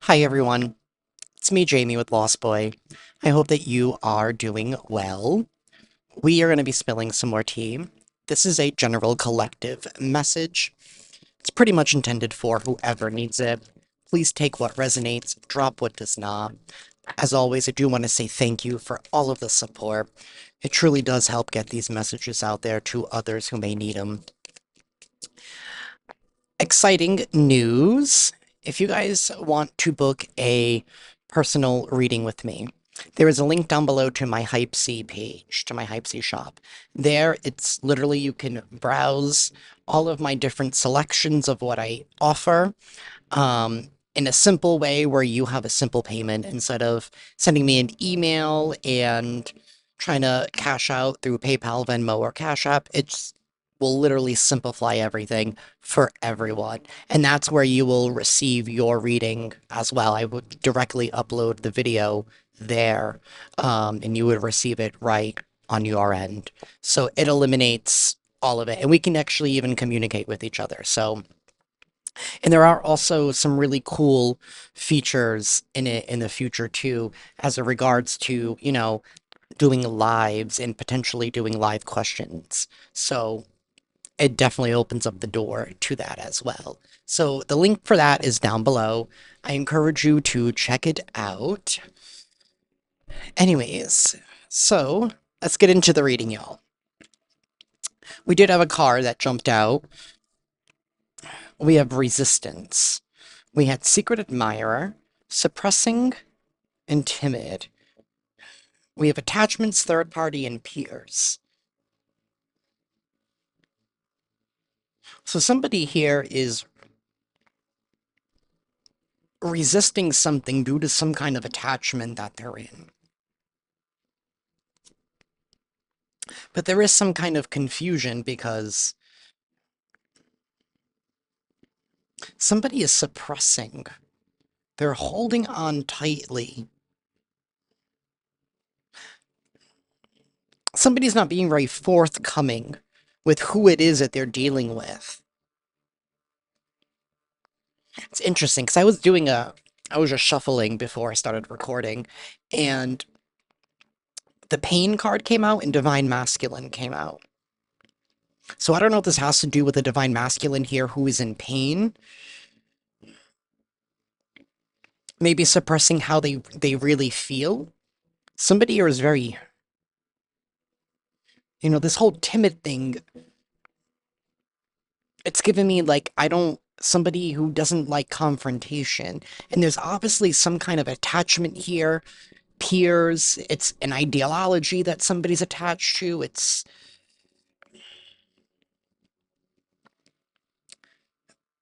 Hi everyone, it's me Jamie with Lost Boy. I hope that you are doing well. We are going to be spilling some more tea. This is a general collective message. It's pretty much intended for whoever needs it. Please take what resonates, drop what does not. As always, I do want to say thank you for all of the support. It truly does help get these messages out there to others who may need them. Exciting news! If you guys want to book a personal reading with me, there is a link down below to my Hypesy page, to my Hypesy shop. There, it's literally you can browse all of my different selections of what I offer in a simple way where you have a simple payment instead of sending me an email and trying to cash out through PayPal, Venmo, or Cash App. It's will literally simplify everything for everyone. And that's where you will receive your reading as well. I would directly upload the video there, and you would receive it right on your end. So it eliminates all of it. And we can actually even communicate with each other. And there are also some really cool features in it in the future too, as it regards to, doing lives and potentially doing live questions. So it definitely opens up the door to that as well. So the link for that is down below. I encourage you to check it out. Anyways, so let's get into the reading, y'all. We did have a card that jumped out. We have resistance. We had secret admirer, suppressing, and timid. We have attachments, third party, and peers. So somebody here is resisting something due to some kind of attachment that they're in. But there is some kind of confusion because somebody is suppressing. They're holding on tightly. Somebody's not being very forthcoming with who it is that they're dealing with. It's interesting because I was just shuffling before I started recording, and the pain card came out and divine masculine came out. So I don't know if this has to do with the divine masculine here who is in pain. Maybe suppressing how they really feel. Somebody here is very, this whole timid thing, it's given me like somebody who doesn't like confrontation. And there's obviously some kind of attachment here. Peers, it's an ideology that somebody's attached to.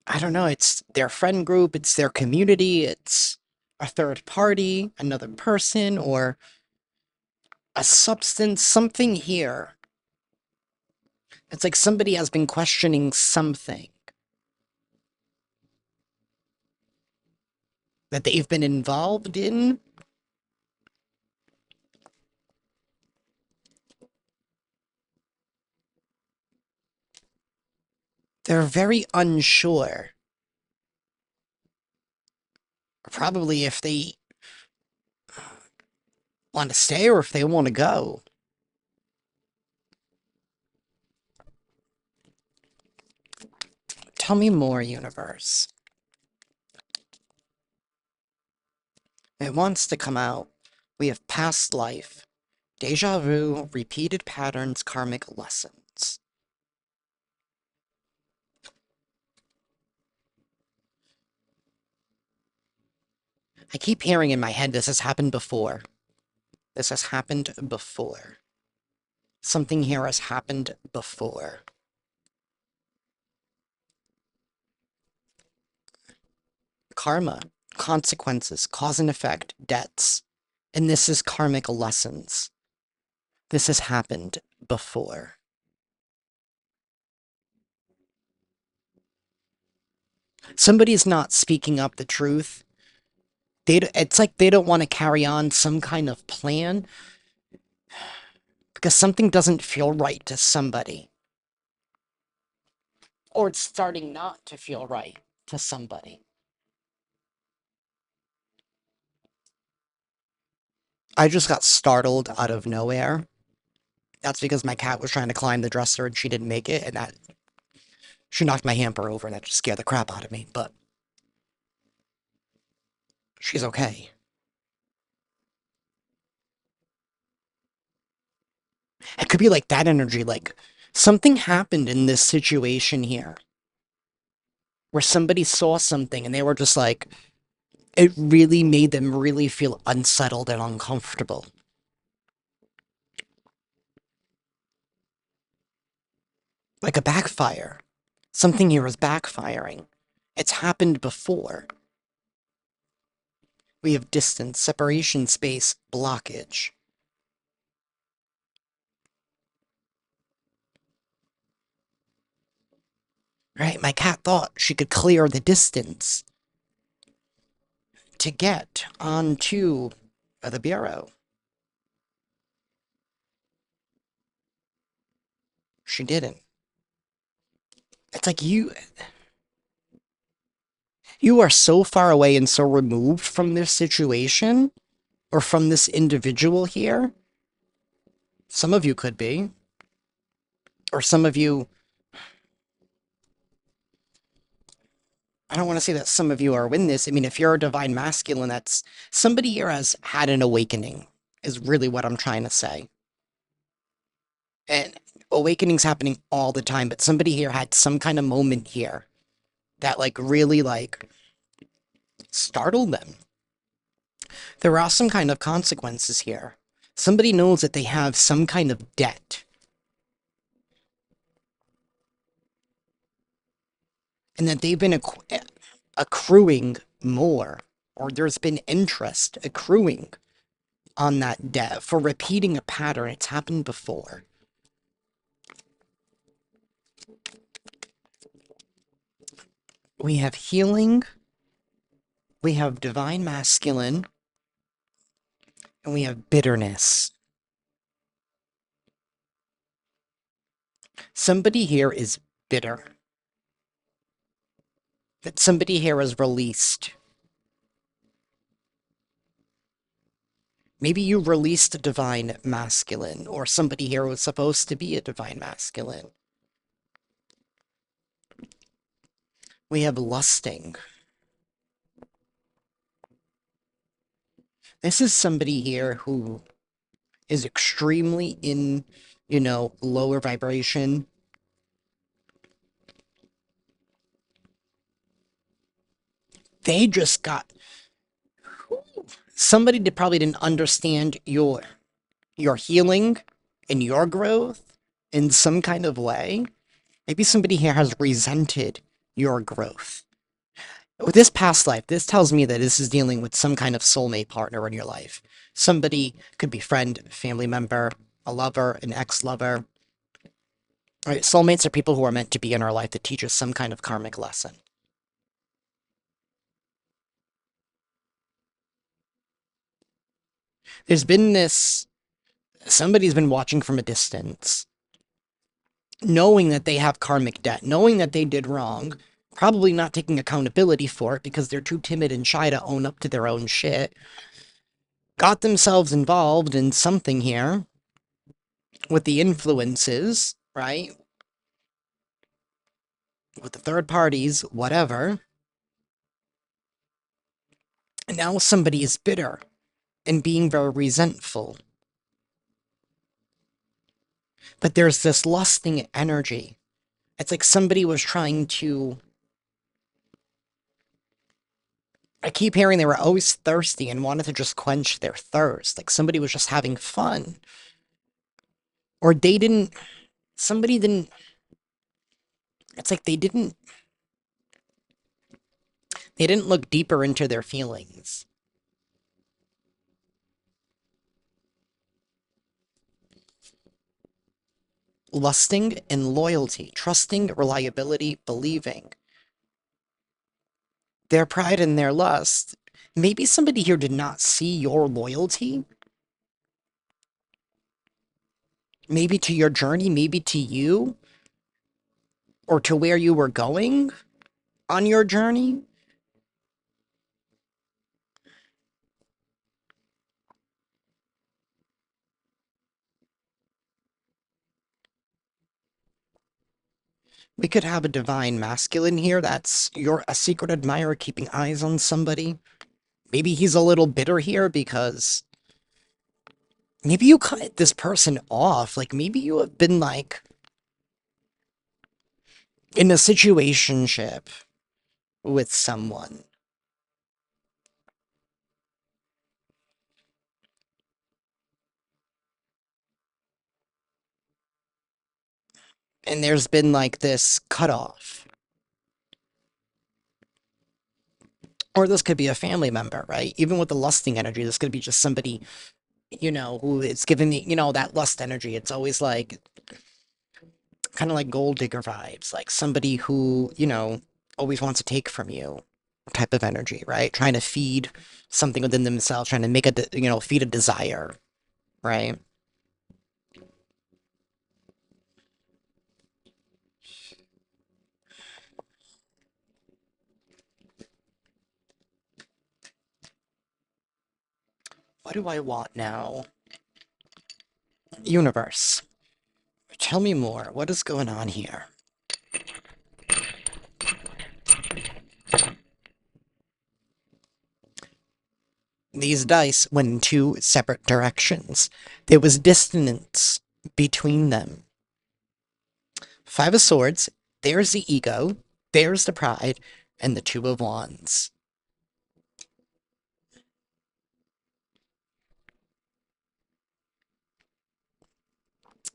I don't know, it's their friend group, it's their community, it's a third party, another person, or a substance, something here. It's like somebody has been questioning something that they've been involved in. They're very unsure. Probably if they want to stay or if they want to go. Tell me more, universe. It wants to come out. We have past life, deja vu, repeated patterns, karmic lessons. I keep hearing in my head this has happened before. This has happened before. Something here has happened before. Karma, consequences, cause and effect, debts. And this is karmic lessons. This has happened before. Somebody's not speaking up the truth. It's like they don't want to carry on some kind of plan because something doesn't feel right to somebody. Or it's starting not to feel right to somebody. I just got startled out of nowhere. That's because my cat was trying to climb the dresser and she didn't make it, and that she knocked my hamper over, and that just scared the crap out of me. But she's okay. It could be like that energy, like something happened in this situation here where somebody saw something and they were just like, it really made them really feel unsettled and uncomfortable. Like a backfire. Something here is backfiring. It's happened before. We have distance, separation, space, blockage. Right? My cat thought she could clear the distance to get onto the bureau. She didn't. It's like you are so far away and so removed from this situation or from this individual here. Some of you could be, or some of you, I don't want to say that some of you are in this. I mean, if you're a divine masculine, that's somebody here has had an awakening, is really what I'm trying to say. And awakening's happening all the time, but somebody here had some kind of moment here that like really like startled them. There are some kind of consequences here. Somebody knows that they have some kind of debt and that they've been accruing more, or there's been interest accruing on that debt for repeating a pattern. It's happened before. We have healing, we have divine masculine, and we have bitterness. Somebody here is bitter. That somebody here is released. Maybe you released a divine masculine, or somebody here was supposed to be a divine masculine. We have lusting. This is somebody here who is extremely in, lower vibration. They just got somebody that probably didn't understand your healing and your growth in some kind of way. Maybe somebody here has resented your growth. With this past life, this tells me that this is dealing with some kind of soulmate partner in your life. Somebody could be friend, family member, a lover, an ex-lover. Right? Soulmates are people who are meant to be in our life that teach us some kind of karmic lesson. There's been this, somebody's been watching from a distance, knowing that they have karmic debt, knowing that they did wrong, probably not taking accountability for it because they're too timid and shy to own up to their own shit, got themselves involved in something here with the influences, right? With the third parties, whatever. And now somebody is bitter and being very resentful. But there's this lusting energy. It's like somebody was trying to. I keep hearing they were always thirsty and wanted to just quench their thirst. Like somebody was just having fun. Or they didn't. Somebody didn't. It's like they didn't. They didn't look deeper into their feelings. Lusting and loyalty, trusting, reliability, believing. Their pride and their lust. Maybe somebody here did not see your loyalty. Maybe to your journey, maybe to you, or to where you were going on your journey. We could have a divine masculine here. That's you're a secret admirer keeping eyes on somebody. Maybe he's a little bitter here because maybe you cut this person off. Like maybe you have been like in a situationship with someone. And there's been like this cutoff. Or this could be a family member, right? Even with the lusting energy, this could be just somebody, who is giving me, that lust energy. It's always like kind of like gold digger vibes, like somebody who, always wants to take from you type of energy, right? Trying to feed something within themselves, trying to make feed a desire, right? What do I want now? Universe. Tell me more. What is going on here? These dice went in two separate directions. There was dissonance between them. Five of Swords, there's the ego, there's the pride, and the Two of Wands.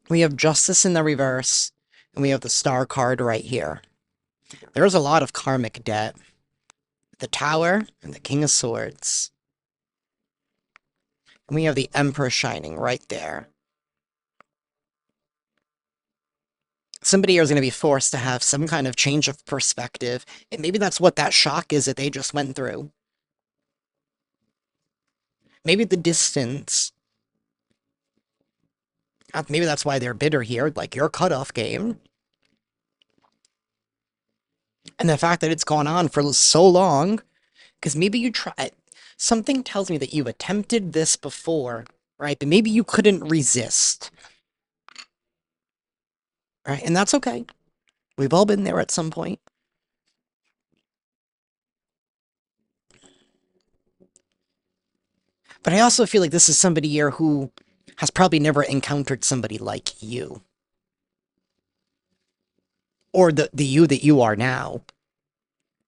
We have Justice in the reverse, and we have the Star card right here. There's a lot of karmic debt. The Tower and the King of Swords. And we have the Emperor shining right there. Somebody here is going to be forced to have some kind of change of perspective, and maybe that's what that shock is that they just went through. Maybe the distance. Maybe that's why they're bitter here, like your cutoff game. And the fact that it's gone on for so long, because maybe you tried. Something tells me that you attempted this before, right? But maybe you couldn't resist, right? And that's okay. We've all been there at some point. But I also feel like this is somebody here who has probably never encountered somebody like you. Or the you that you are now.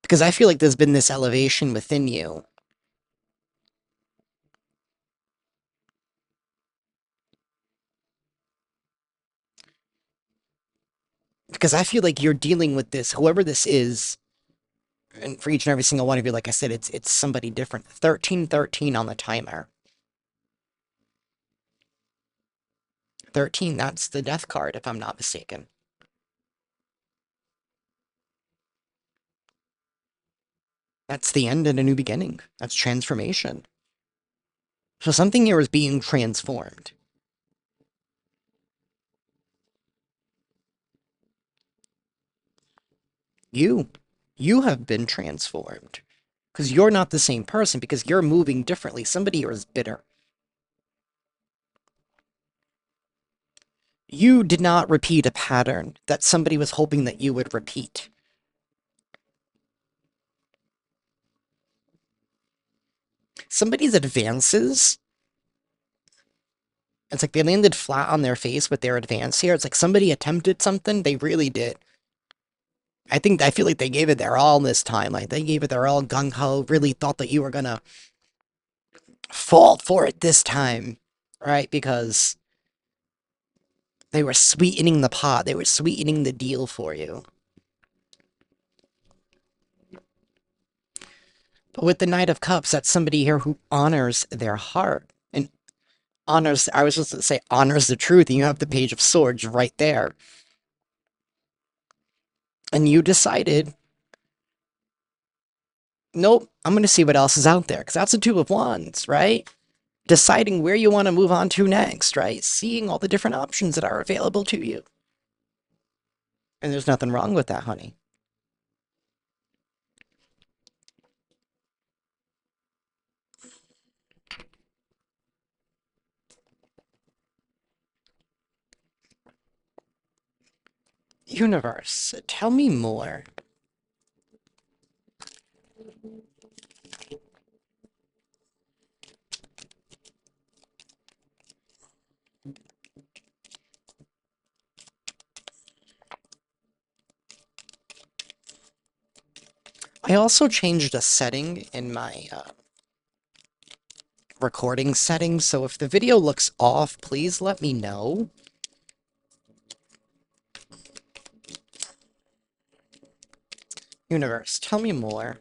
Because I feel like there's been this elevation within you. Because I feel like you're dealing with this, whoever this is, and for each and every single one of you, like I said, it's somebody different. 1313 on the timer. 13, that's the death card, if I'm not mistaken. That's the end and a new beginning. That's transformation. So something here is being transformed. You. You have been transformed. Because you're not the same person, because you're moving differently. Somebody here is bitter. You did not repeat a pattern that somebody was hoping that you would repeat. Somebody's advances, it's like they landed flat on their face with their advance here. It's like somebody attempted something, they really did. I feel like they gave it their all this time. Like they gave it their all gung-ho, really thought that you were gonna fall for it this time, right? Because they were sweetening the pot, they were sweetening the deal for you. But with the Knight of Cups, that's somebody here who honors their heart and honors, I was just to say, honors the truth, and you have the Page of Swords right there. And you decided, nope, I'm going to see what else is out there, because that's a Two of Wands, right? Deciding where you want to move on to next, right? Seeing all the different options that are available to you. And there's nothing wrong with that, honey. Universe, tell me more. I also changed a setting in my recording settings, so if the video looks off, please let me know. Universe, tell me more.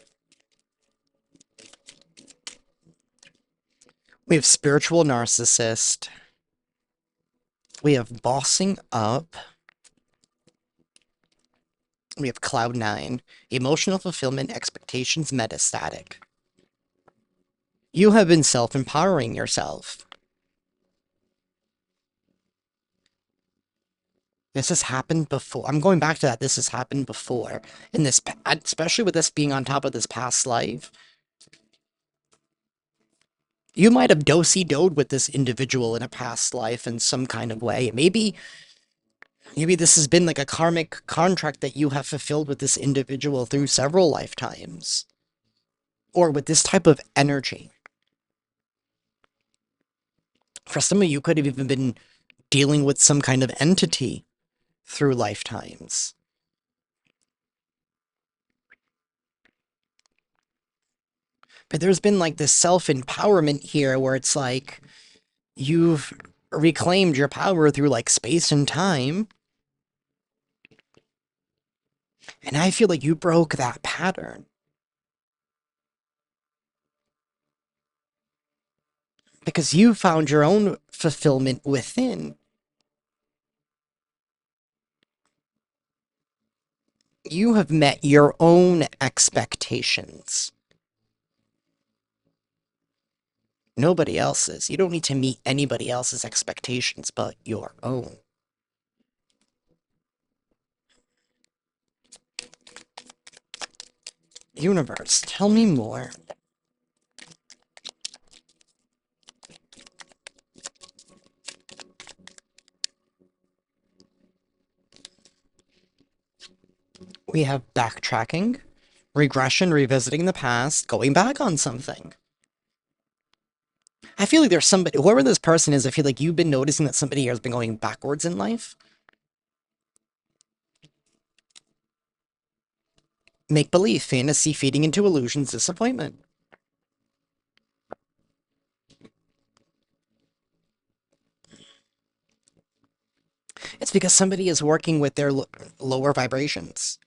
We have spiritual narcissist. We have bossing up. We have cloud nine. Emotional fulfillment expectations metastatic. You have been self-empowering yourself. This has happened before. I'm going back to that. This has happened before. In this, especially with this being on top of this past life. You might have do-si-doed with this individual in a past life in some kind of way. Maybe this has been like a karmic contract that you have fulfilled with this individual through several lifetimes. Or with this type of energy. For some of you could have even been dealing with some kind of entity through lifetimes. But there's been like this self-empowerment here where it's like you've reclaimed your power through like space and time. And I feel like you broke that pattern. Because you found your own fulfillment within. You have met your own expectations. Nobody else's. You don't need to meet anybody else's expectations but your own. Universe, tell me more. We have backtracking, regression, revisiting the past, going back on something. I feel like there's somebody, whoever this person is, I feel like you've been noticing that somebody here has been going backwards in life. Make-believe, fantasy, feeding into illusions, disappointment. It's because somebody is working with their lower vibrations.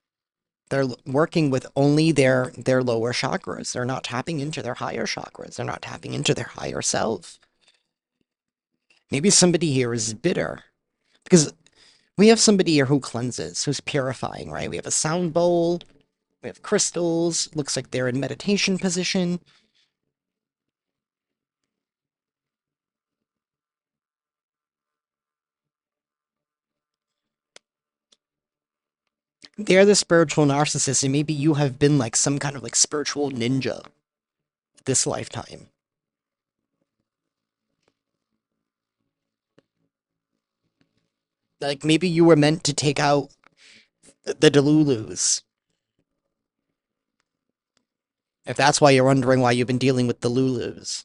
They're working with only their lower chakras. They're not tapping into their higher chakras. They're not tapping into their higher self. Maybe somebody here is bitter. Because we have somebody here who cleanses, who's purifying, right? We have a sound bowl. We have crystals. Looks like they're in meditation position. They're the spiritual narcissist, and maybe you have been like some kind of like spiritual ninja this lifetime. Like maybe you were meant to take out the Delulus. If that's why you're wondering why you've been dealing with the Lulus.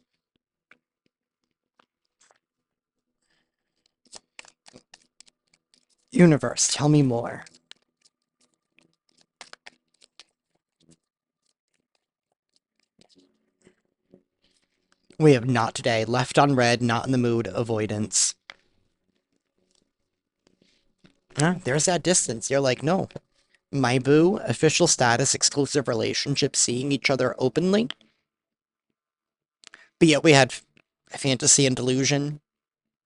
Universe, tell me more. We have not today. Left on red, not in the mood, avoidance. There's that distance. You're like, no. My boo, official status, exclusive relationship, seeing each other openly. But yet we had a fantasy and delusion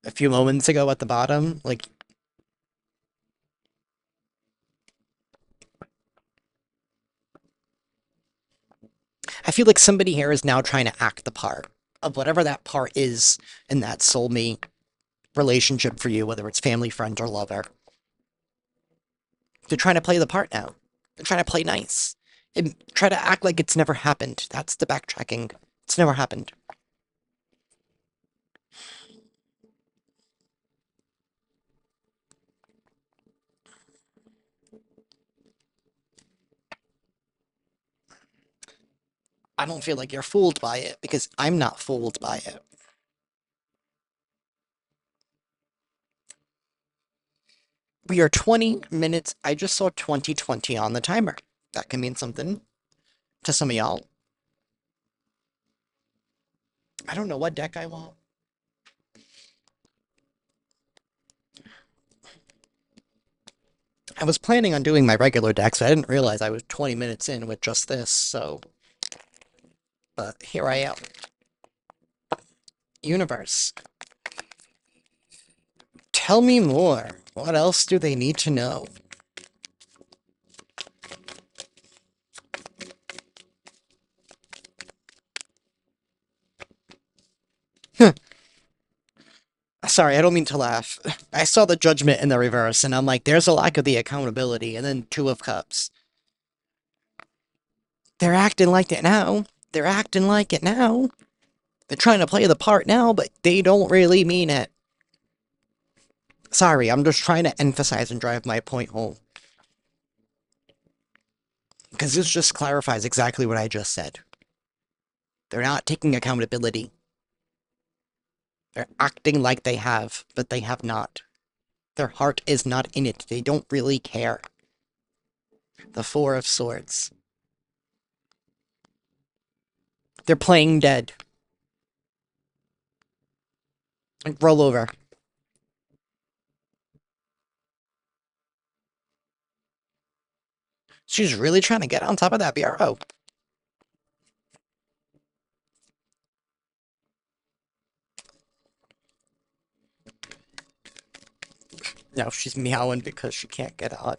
a few moments ago at the bottom. Like, I feel like somebody here is now trying to act the part of whatever that part is in that soulmate relationship for you, whether it's family, friend, or lover. They're trying to play the part now. They're trying to play nice. And try to act like it's never happened. That's the backtracking. It's never happened. I don't feel like you're fooled by it because I'm not fooled by it. We are 20 minutes. I just saw 2020 on the timer. That can mean something to some of y'all. I don't know what deck I want. I was planning on doing my regular deck, so I didn't realize I was 20 minutes in with just this, so... But here I am. Universe. Tell me more. What else do they need to know? Sorry, I don't mean to laugh. I saw the judgment in the reverse, and I'm like, there's a lack of the accountability, and then Two of Cups. They're acting like it now. They're acting like it now. They're trying to play the part now, but they don't really mean it. Sorry, I'm just trying to emphasize and drive my point home. Because this just clarifies exactly what I just said. They're not taking accountability. They're acting like they have, but they have not. Their heart is not in it. They don't really care. The Four of Swords. They're playing dead. Like, roll over. She's really trying to get on top of that BRO. No, she's meowing because she can't get on.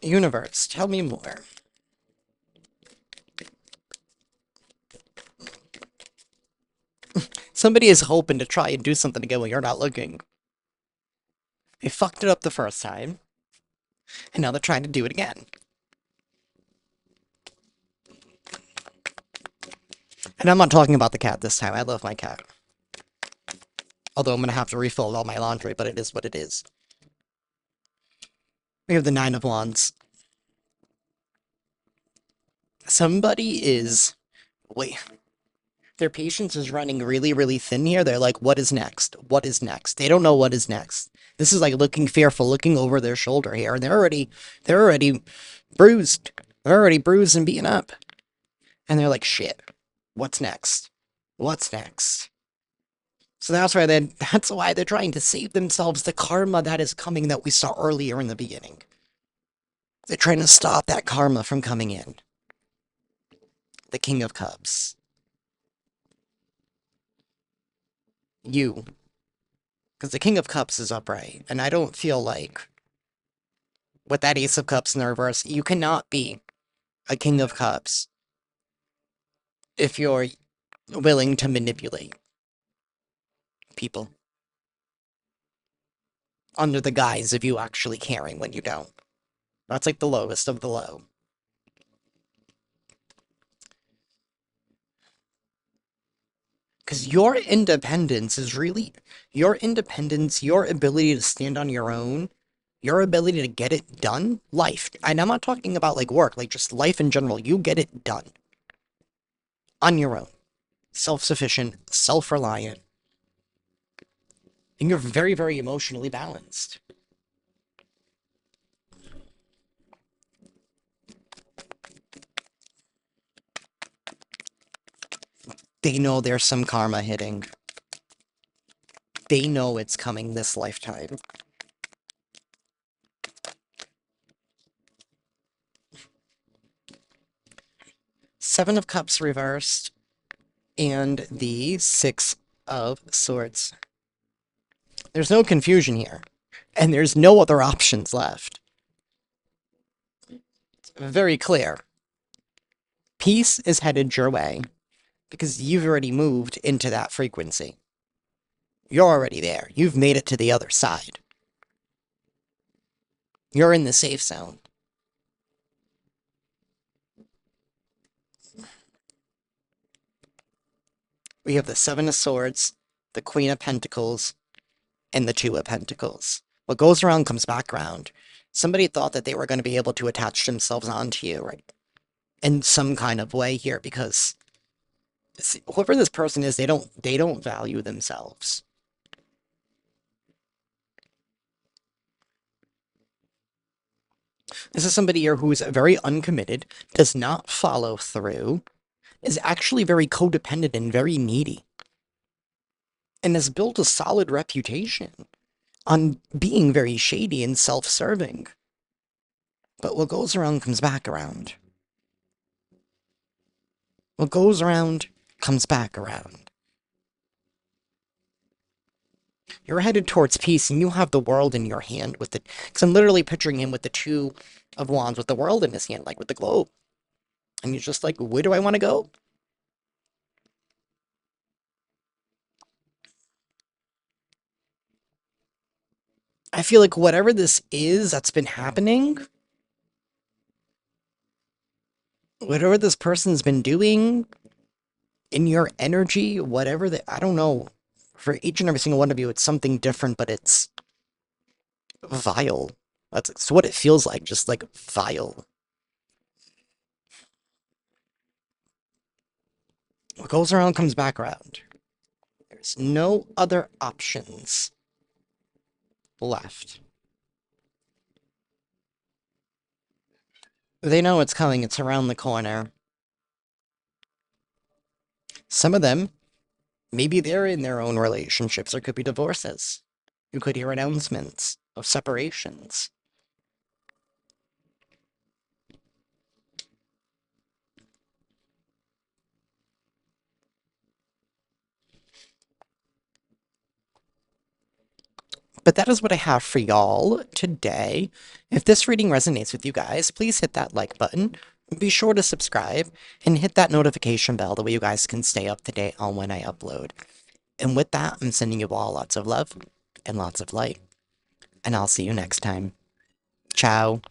Universe, tell me more. Somebody is hoping to try and do something again when you're not looking. They fucked it up the first time, and now they're trying to do it again. And I'm not talking about the cat this time. I love my cat. Although I'm gonna have to refill all my laundry, but it is what it is. We have the Nine of Wands. Somebody is... Wait. Their patience is running really, really thin here. They're like, what is next? What is next? They don't know what is next. This is like looking fearful, looking over their shoulder here. And they're already bruised. They're already bruised and beaten up. And they're like, shit. What's next? What's next? So that's why they're trying to save themselves the karma that is coming that we saw earlier in the beginning. They're trying to stop that karma from coming in. The King of Cups. You. Because the King of Cups is upright, and I don't feel like, with that Ace of Cups in the reverse, you cannot be a King of Cups if you're willing to manipulate people under the guise of you actually caring when you don't. That's like the lowest of the low. Because your independence is really... Your independence, your ability to stand on your own, your ability to get it done, life. And I'm not talking about, like, work, like, just life in general. You get it done. On your own. Self-sufficient, self-reliant. And you're very, very emotionally balanced. They know there's some karma hitting. They know it's coming this lifetime. Seven of Cups reversed, and the Six of Swords. There's no confusion here, and there's no other options left. It's very clear. Peace is headed your way, because you've already moved into that frequency. You're already there. You've made it to the other side. You're in the safe zone. We have the Seven of Swords, the Queen of Pentacles, and the Two of Pentacles. What goes around comes back around. Somebody thought that they were going to be able to attach themselves onto you, right? In some kind of way here, because whoever this person is, they don't value themselves. This is somebody here who is very uncommitted, does not follow through, is actually very codependent and very needy, and has built a solid reputation on being very shady and self-serving. But what goes around comes back around. What goes around comes back around. You're headed towards peace, and you have the world in your hand with the... Because I'm literally picturing him with the Two of Wands, with the world in his hand, like with the globe. And he's just like, where do I want to go? I feel like whatever this is that's been happening, whatever this person's been doing in your energy, whatever that, I don't know. For each and every single one of you, it's something different, but it's vile. That's what it feels like, just like vile. What goes around comes back around. There's no other options left. They know it's coming, it's around the corner. Some of them, maybe they're in their own relationships. There could be divorces. You could hear announcements of separations. But that is what I have for y'all today. If this reading resonates with you guys, please hit that like button. Be sure to subscribe and hit that notification bell. The way you guys can stay up to date on when I upload. And with that, I'm sending you all lots of love and lots of light. And I'll see you next time. Ciao.